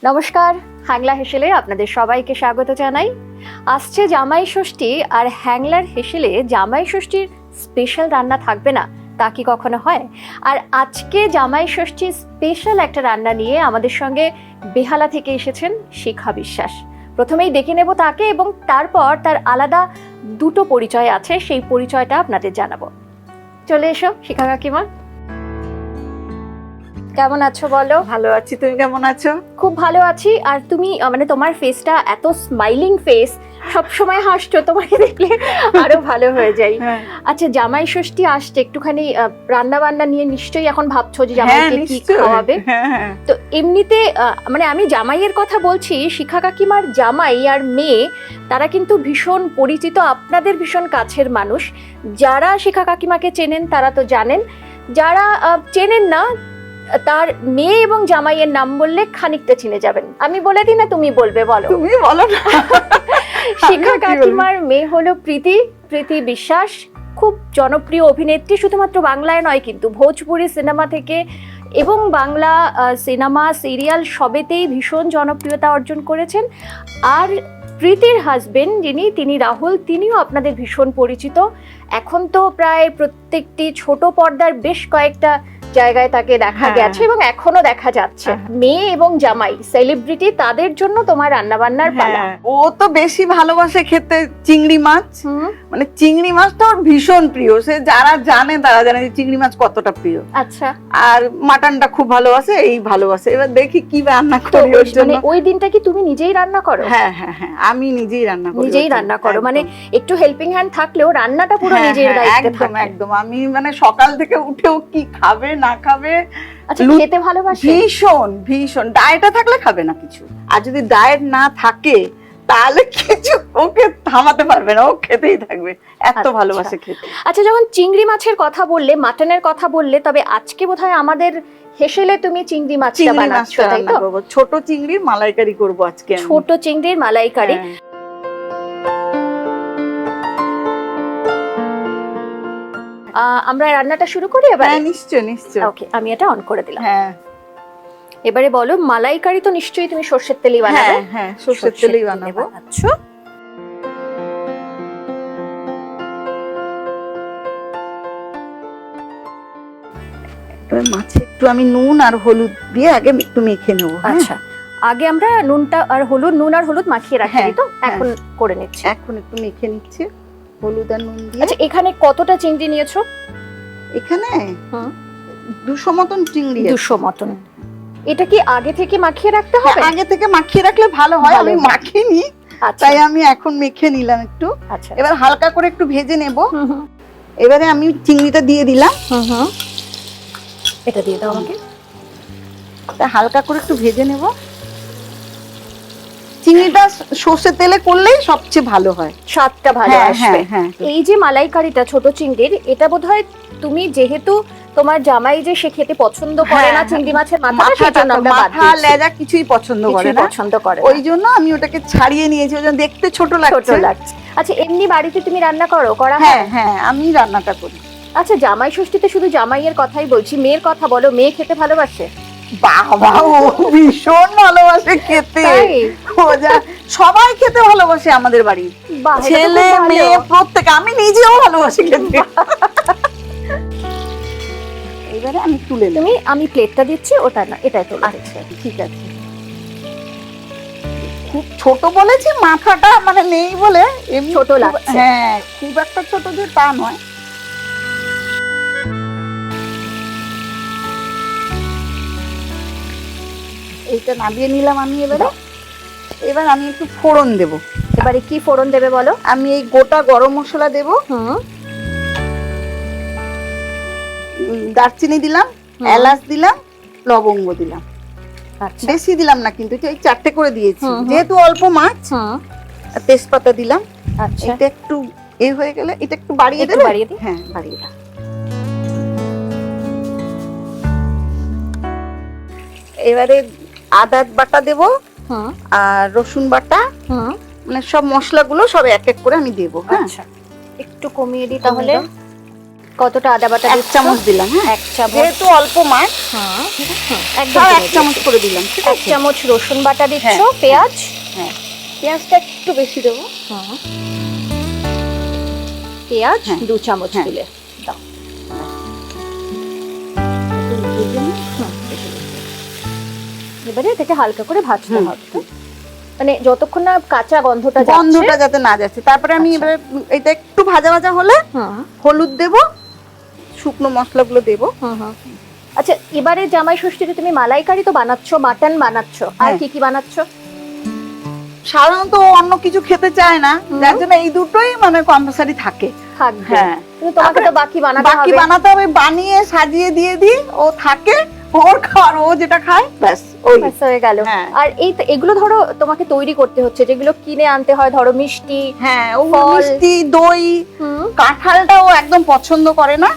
নমস্কার, হ্যাংলা হেসেলে আপনাদের সবাইকে স্বাগত জানাই। আসছে জামাই ষষ্ঠী, আর হ্যাংলার হেসেলে জামাই ষষ্ঠীর স্পেশাল রান্না থাকবে না তা কি কখনো হয়? আর আজকে জামাই ষষ্ঠীর স্পেশাল একটা রান্না নিয়ে আমাদের সঙ্গে বেহালা থেকে এসেছেন শিখা বিশ্বাস। প্রথমেই ডেকে নেব তাকে, এবং তারপর তার আলাদা দুটো পরিচয় আছে, সেই পরিচয়টা আপনাদের জানাবো। চলে এসো শিখা কাকিমা। কেমন আছো বলো? ভালো আছি, তুমি কেমন আছো? খুব ভালো আছি। আর তুমি মানে তোমার ফেসটা এত স্মাইলিং ফেস, সব সময় হাসছো, তোমাকে দেখলে আরো ভালো হয়ে যাই। আচ্ছা, জামাই ষষ্ঠী আসছে, একটুখানি রান্না বান্না নিয়ে নিশ্চয়ই এখন ভাবছো যে জামাইকে কি খাওয়াবে। তো এমনিতে মানে আমি জামাইয়ের কথা বলছি, শিখা কাকিমার জামাই আর মেয়ে তারা কিন্তু ভীষণ পরিচিত, আপনাদের ভীষণ কাছের মানুষ। যারা শিখা কাকিমাকে চেনেন তারা তো জানেন, যারা চেনেন না তার মেয়ে এবং জামাইয়ের নাম বললে খানিকটা চিনে যাবেন। আমি বলে দিই না তুমি বলবে? বলো, তুমি বলো না। শিখা কাকিমার মেয়ে হলো প্রীতি বিশ্বাস। খুব জনপ্রিয় অভিনেত্রী, শুধুমাত্র বাংলায় নয় কিন্তু ভোজপুরি সিনেমা থেকে এবং বাংলা সিনেমা সিরিয়াল সবেতেই ভীষণ জনপ্রিয়তা অর্জন করেছেন। আর প্রীতির হাজবেন্ড তিনি রাহুল, তিনিও আপনাদের ভীষণ পরিচিত। এখন তো প্রায় প্রত্যেকটি ছোট পর্দার বেশ কয়েকটা জায়গায় তাকে দেখা গেছে এবং এখনো দেখা যাচ্ছে। মেয়ে এবং জামাই সেলিব্রিটি, তাদের জন্য তোমার রান্না বান্নার পালা। ও তো বেশি ভালোবাসে খেতে চিংড়ি মাছ, মানে চিংড়ি মাছটা ওর ভীষণ প্রিয়। সে যারা জানে তারা জানে যে চিংড়ি মাছ কতটা প্রিয়। আচ্ছা, আর মাটনটা খুব ভালোবাসে, এই ভালোবাসে। এবার দেখি কি রান্না করি ওর জন্য। মানে ওই দিনটা কি তুমি নিজেই রান্না করো? হ্যাঁ, আমি নিজেই রান্না করি। নিজেই রান্না করো, মানে একটু হেল্পিং হ্যান্ড থাকলেও রান্নাটা পুরো নিজের দায়িত্বে থাকে। একদম। আমি মানে সকাল থেকে উঠেও কি খাবে না খাবে। আচ্ছা, খেতে ভালোবাসে ভীষণ। ডায়েটে থাকলে খাবে না কিছু, আর যদি ডায়েট না থাকে তাহলে কিছু ওকে থামাতে পারবে না, ও খেতেই থাকবে, এত ভালোবাসে খেতে। আচ্ছা, যখন চিংড়ি মাছের কথা বললে, মাটনের কথা বললে, তবে আজকে বোধহয় আমাদের হেসেলে তুমি চিংড়ি মাছটা বানাচ্ছ, তাই তো? ছোট চিংড়ির মালাইকারি করব আজকে। ছোট চিংড়ির মালাইকারি। আমরা রান্নাটা শুরু করি এবার? হ্যাঁ, নিশ্চয়। ওকে, আমি এটা অন করে দিলাম। হ্যাঁ, এবারে বলো, মালাইকারি তো নিশ্চয়ই তুমি সরষের তেলেই বানাবে? হ্যাঁ, সরষের তেলেই বানাবো। আচ্ছা, এবার মাছে একটু আমি নুন আর হলুদ দিয়ে আগে একটু মেখে নেব। আচ্ছা, আগে আমরা নুন আর হলুদ মাখিয়ে রাখি, তো এখন করে নিচ্ছি। এখন একটু মেখে নিচ্ছি হলুদ আর নুন দিয়ে। আচ্ছা, এখানে কতটা চিংড়ি নিয়েছো? এখানে 200 মতন চিংড়ি। 200 মতন। এটা কি আগে থেকে মাখিয়ে রাখতে হবে? আগে থেকে মাখিয়ে রাখলে ভালো হয়। আমি মাখিনি, তাই আমি এখন মেখে নিলাম একটু। আচ্ছা, এবার হালকা করে একটু ভেজে নেব। এবারে আমি চিংড়িটা দিয়ে দিলাম। এটা দিয়ে দাও আমাকে। হালকা করে একটু ভেজে নেব। চিংড়িটা সর্ষের তেলে করলেই সবচেয়ে ভালো হয়, স্বাদটা ভালো আসবে। এই যে মালাইকারিটা ছোট চিংড়ির, এটা বোধহয় তুমি, যেহেতু তোমার জামাই যে সে খেতে পছন্দ করে না চিংড়ি মাছের মাথা লেজা কিছুই পছন্দ করে না, ওই জন্য আমি ওটাকে ছাড়িয়ে নিয়েছি। ওই জন্য দেখতে ছোট লাগছে। আচ্ছা, এমনি বাড়িতে তুমি রান্না করা? হ্যাঁ, আমি রান্নাটা করি। আচ্ছা, জামাই ষষ্ঠীতে শুধু জামাইয়ের কথাই বলছি, মেয়ের কথা বলো। মেয়ে খেতে ভালোবাসে? বাবা, ও ভীষণ ভালোবাসে খেতে। সবাই খেতে ভালোবাসে আমাদের বাড়ির, ছেলে মেয়ে প্রত্যেকে। আমি নিজেও ভালোবাসি খেতে। এবারে আমি তুলে তুমি, আমি প্লেটটা দিচ্ছি, ওটা না এটাই তো। আচ্ছা, ঠিক আছে। খুব ছোট বলেছি, মাথাটা মানে নেই বলে এমনি ছোট লাগছে। হ্যাঁ, খুব একটা ছোট যে তা নয়। এইটা নামিয়ে নিলাম আমি। এবার আমি একটু ফোড়ন দেব। এবারে কি ফোড়ন দেবে বলো? আমি এই গোটা গরম মশলা দেব, দারচিনি দিলাম, এলাচ দিলাম, লবঙ্গ দিলাম। বেশি দিলাম না কিন্তু, এই 4টে করে দিয়েছি যেহেতু অল্প মাছ। তেজপাতা দিলাম। এটা একটু হয়ে গেলে এটা একটু বাড়িয়ে দেব। হ্যাঁ, বাড়িয়ে দাও। এবারে আদা বাটা দেব আর রসুন বাটা, মানে সব মশলাগুলো সব এক এক করে আমি দেবো। আচ্ছা, একটু কমিয়ে দিই তাহলে। কতটা আদা বাটা 1 চামচ দিলাম। হ্যাঁ 1 চামচ, যেহেতু অল্প মাছ। হ্যাঁ একদম 1 চামচ করে দিলাম। 1 চামচ রসুন বাটা দিচ্ছ, হ্যাঁ, পেঁয়াজ, হ্যাঁ পেঁয়াজটা একটু বেশি দেবো। হ্যাঁ পেঁয়াজ হ্যাঁ, 2 চামচ হ্যাঁ। দিলে দাও। এবারে এটাকে হালকা করে ভাজতে হবে, মানে যতক্ষণ না কাঁচা গন্ধটা যাতে না যাচ্ছে। তারপরে আমি আচ্ছা। এবারে এটা একটু ভাজা ভাজা হলে হলুদ দেব, শুকনো মশলাগুলো দেব। আচ্ছা, এবারে জামাই ষষ্ঠীতে তুমি মালাইকারি তো বানাচ্ছো, মাটন বানাচ্ছো, আর কি কি বানাচ্ছো? সাধারণত অন্য কিছু খেতে চায় না, যার জন্য এই দুটোই মানে কম্পালসারি থাকে। হ্যাঁ, তোমাকে তো বাকি বানাতে হবে, বানিয়ে সাজিয়ে দিয়ে দিই, ও থাকে, ওর খাওয়ার, ও যেটা খায় ব্যাস ওই হয়ে গেল। আর এই এগুলো ধরো তোমাকে তৈরি করতে হচ্ছে, যেগুলো কিনে আনতে হয়, ধরো মিষ্টি, হ্যাঁ ও মিষ্টি, দই, কাঁঠালটাও একদম পছন্দ করে না,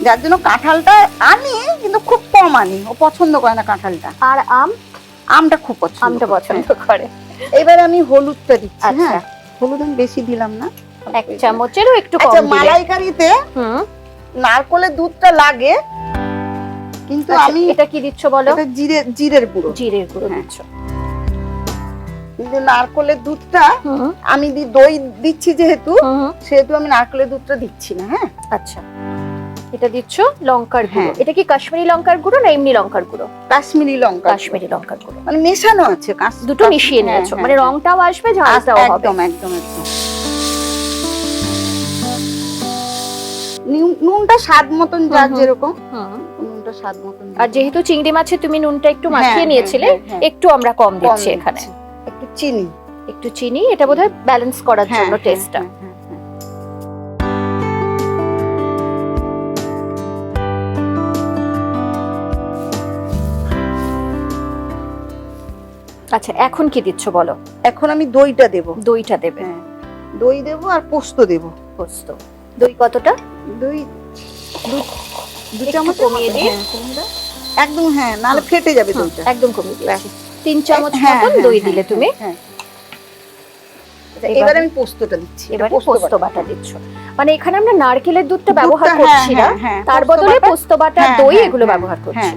যার জন্য কাঁঠালটা আনি কিন্তু খুব কম আনি, ও পছন্দ করে না কাঁঠালটা। আর আমটা খুব পছন্দ করে। এবার আমি হলুদটা দিচ্ছি। হ্যাঁ হলুদ আমি বেশি দিলাম না, 1 চামচেরও একটু কম দিলে। মালাইকারিতে নারকেলের দুধটা লাগে, কিন্তু আমি এটা কি দিচ্ছ বলো? এটা জিরের গুঁড়ো দিচ্ছ। কিন্তু নারকেলের দুধটা আমি দই দিচ্ছি যেহেতু, সেহেতু আমি নারকেলের দুধটা দিচ্ছি না। হ্যাঁ আচ্ছা, এটা দিচ্ছ লঙ্কার গুঁড়ো। এটা কি কাশ্মীরি লঙ্কার গুঁড়ো না এমনি লঙ্কার গুঁড়ো? কাশ্মীরি লঙ্কার গুঁড়ো, মানে মেশানো আছে, দুটো মিশিয়ে নিয়েছো, মানে রংটাও আসবে, ঝালটাও হবে। একদম একদম একদম। নুনটা স্বাদ মতন, যার যেরকম নুনটা স্বাদ মতন। আর যেহেতু চিংড়ি মাছে তুমি নুনটা একটু মাখিয়ে নিয়েছিলে, একটু আমরা কম দিচ্ছি এখানে। একটু চিনি, এটা বোধহয় ব্যালেন্স করার জন্য টেস্টটা। আচ্ছা, এখন কি দিচ্ছ বলো? এখন আমি দইটা দেব। দইটা দেবে? দই দেব আর পোস্ত দেব। দই কতটা? দই 2 চামচ কমিয়ে দিয়ে একদম, হ্যাঁ নালে ফেটে যাবে দইটা। একদম কমিয়ে দিয়েছি। 3 চামচ মতন দই দিলে তুমি। এবার আমি পোস্তটা দিচ্ছি। এবারে পোস্ত বাটা দিচ্ছ, মানে এখানে আমরা নারকেলের দুধটা ব্যবহার করছি না, তার বদলে পোস্ত বাটা, দই এগুলো ব্যবহার করছি।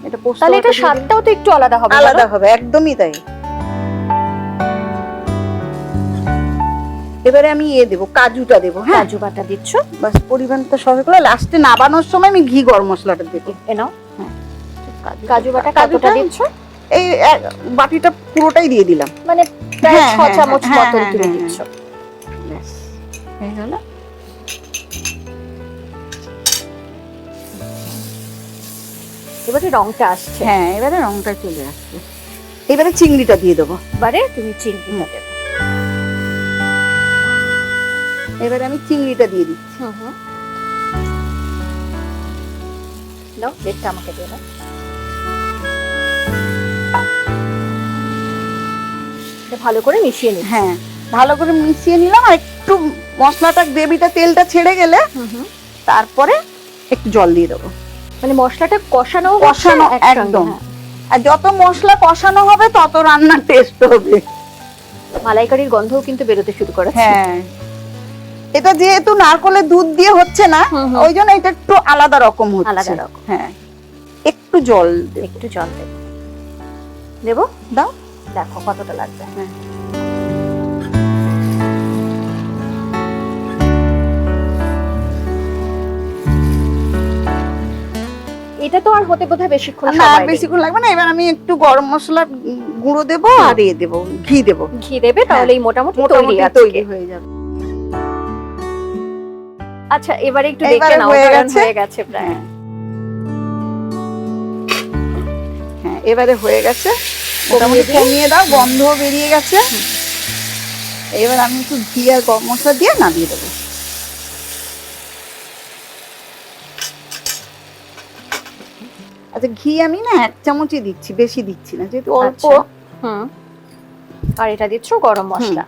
এটা পোস্ত, তাহলে এটা স্বাদটাও তো একটু আলাদা হবে। একদমই তাই। এবারে আমি দেব, কাজুটা দেব। হ্যাঁ কাজু বাটা দিচ্ছ, বাস পরিমাণটা সব হলো। লাস্টে নাবানোর সময় আমি ঘি গরম মশলাটা দেব। নাও। কাজু বাটা কতটা দিচ্ছ? এই বাটিটা পুরোটাই দিয়ে দিলাম, মানে প্রায় 6 চামচ মতন তুমি দিচ্ছ। ব্যাস হয়ে গেল। এবারে রংটা আসছে। হ্যাঁ এবারে রংটা চলে আসছে। এবারে চিংড়িটা দিয়ে দেবো। এবারে তুমি চিংড়িটা দেবে। এবারে আমি চিংড়িটা দিয়ে দিচ্ছি। নাও, প্লেটটা আমাকে দিয়ে দাও। এটা ভালো করে মিশিয়ে নিই। হ্যাঁ ভালো করে মিশিয়ে নিলাম। আর একটু মশলাটা, গ্রেভিটা, তেলটা ছেড়ে গেলে তারপরে একটু জল দিয়ে দেবো। মানে মশলাটা কষানো একদম। আর যত মশলা কষানো হবে তত রান্নার টেস্ট হবে। মালাইকারির গন্ধও কিন্তু বেরোতে শুরু করেছে। হ্যাঁ এটা যেহেতু নারকেলের দুধ দিয়ে হচ্ছে না, ওই জন্য এটা একটু আলাদা রকম হচ্ছে। হ্যাঁ একটু জল দেবো। দাও, দেখো কতটা লাগবে। এটা তো আর হতে বোধহয় বেশিক্ষণ লাগবে না। এবার আমি একটু গরম মশলা গুঁড়ো দেবো আর দেবো ঘি দেবে, তাহলে মোটামুটি তৈরি হয়ে যাবে। আচ্ছা, এবারে একটু দেখে নাও, হয়ে গেছে প্রায়। হ্যাঁ এবারে হয়ে গেছে, মোটামুটি কমিয়ে দাও, গন্ধ বেরিয়ে গেছে। এবার আমি একটু ঘি আর গরম মশলা দিয়ে নামিয়ে দেবো। আচ্ছা, ঘি আমি না 1 চামচই দিচ্ছি, বেশি দিচ্ছি না, যেহেতু অল্প। আর এটা দিচ্ছ গরম মশলা।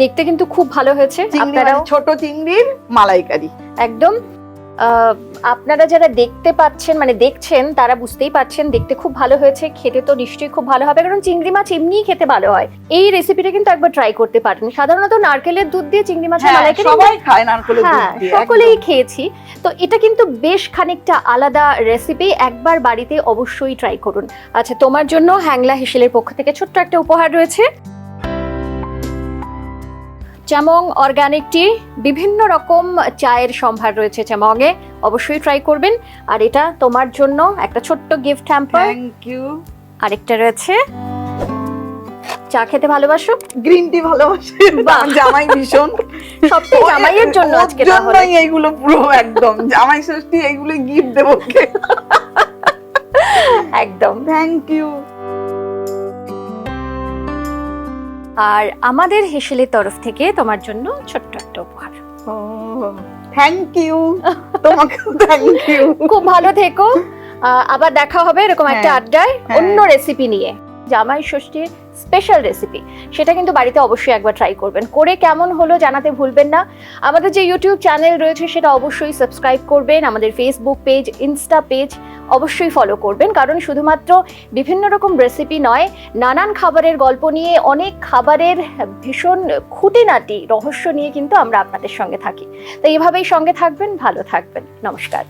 দেখতে কিন্তু খুব ভালো হয়েছে। আপনারাও ছোট চিংড়ির মালাইকারি একদম আপনারা যারা দেখতে পাচ্ছেন মানে দেখছেন তারা বুঝতেই পারছেন দেখতে খুব ভালো হয়েছে, খেতে তো নিশ্চয়ই খুব ভালো হবে, কারণ চিংড়ি মাছ এমনিই খেতে ভালো হয়। এই রেসিপিটা কিন্তু একবার ট্রাই করতে পারেন। সাধারণত নারকেলের দুধ দিয়ে চিংড়ি মাছের মালাইকারি সবাই খায়, নারকেলের দুধ দিয়ে সকলেই খেয়েছি, তো এটা কিন্তু বেশ খানিকটা আলাদা রেসিপি, একবার বাড়িতে অবশ্যই ট্রাই করুন। আচ্ছা, তোমার জন্য হ্যাংলা হেসেলের পক্ষ থেকে ছোট্ট একটা উপহার রয়েছে। চ্যামং অর্গানিক টি, বিভিন্ন রকম চায়ের সম্ভার রয়েছে চ্যামংয়ে, অবশ্যই ট্রাই করবেন। আর এটা তোমার জন্য একটা ছোট্ট গিফট হ্যাম্পার। Thank you. আরেকটা রয়েছে, চা খেতে ভালোবাসো? গ্রিন টি ভালোবাসি, জামাই ভীষণ, সবটাই জামাইয়ের জন্য আজকে তাহলে। এইগুলো পুরো একদম জামাই ষষ্ঠী, এইগুলো গিফট দেবো ওকে। একদম, থ্যাংক ইউ। আর আমাদের হেসেলের তরফ থেকে তোমার জন্য ছোট্ট একটা উপহার। থ্যাংক ইউ, তোমাকেও থ্যাংক ইউ। খুব ভালো থেকো, আবার দেখা হবে এরকম একটা আড্ডায় অন্য রেসিপি নিয়ে। জামাই ষষ্ঠীর স্পেশাল রেসিপি, সেটা কিন্তু বাড়িতে অবশ্যই একবার ট্রাই করবেন, করে কেমন হলো জানাতে ভুলবেন না। আমাদের যে ইউটিউব চ্যানেল রয়েছে সেটা অবশ্যই সাবস্ক্রাইব করবেন, আমাদের ফেসবুক পেজ, ইনস্টা পেজ অবশ্যই ফলো করবেন, কারণ শুধুমাত্র বিভিন্ন রকম রেসিপি নয়, নানান খাবারের গল্প নিয়ে, অনেক খাবারের ভীষণ খুঁটিনাটি রহস্য নিয়ে কিন্তু আমরা আপনাদের সঙ্গে থাকি। তো এইভাবেই সঙ্গে থাকবেন, ভালো থাকবেন। নমস্কার।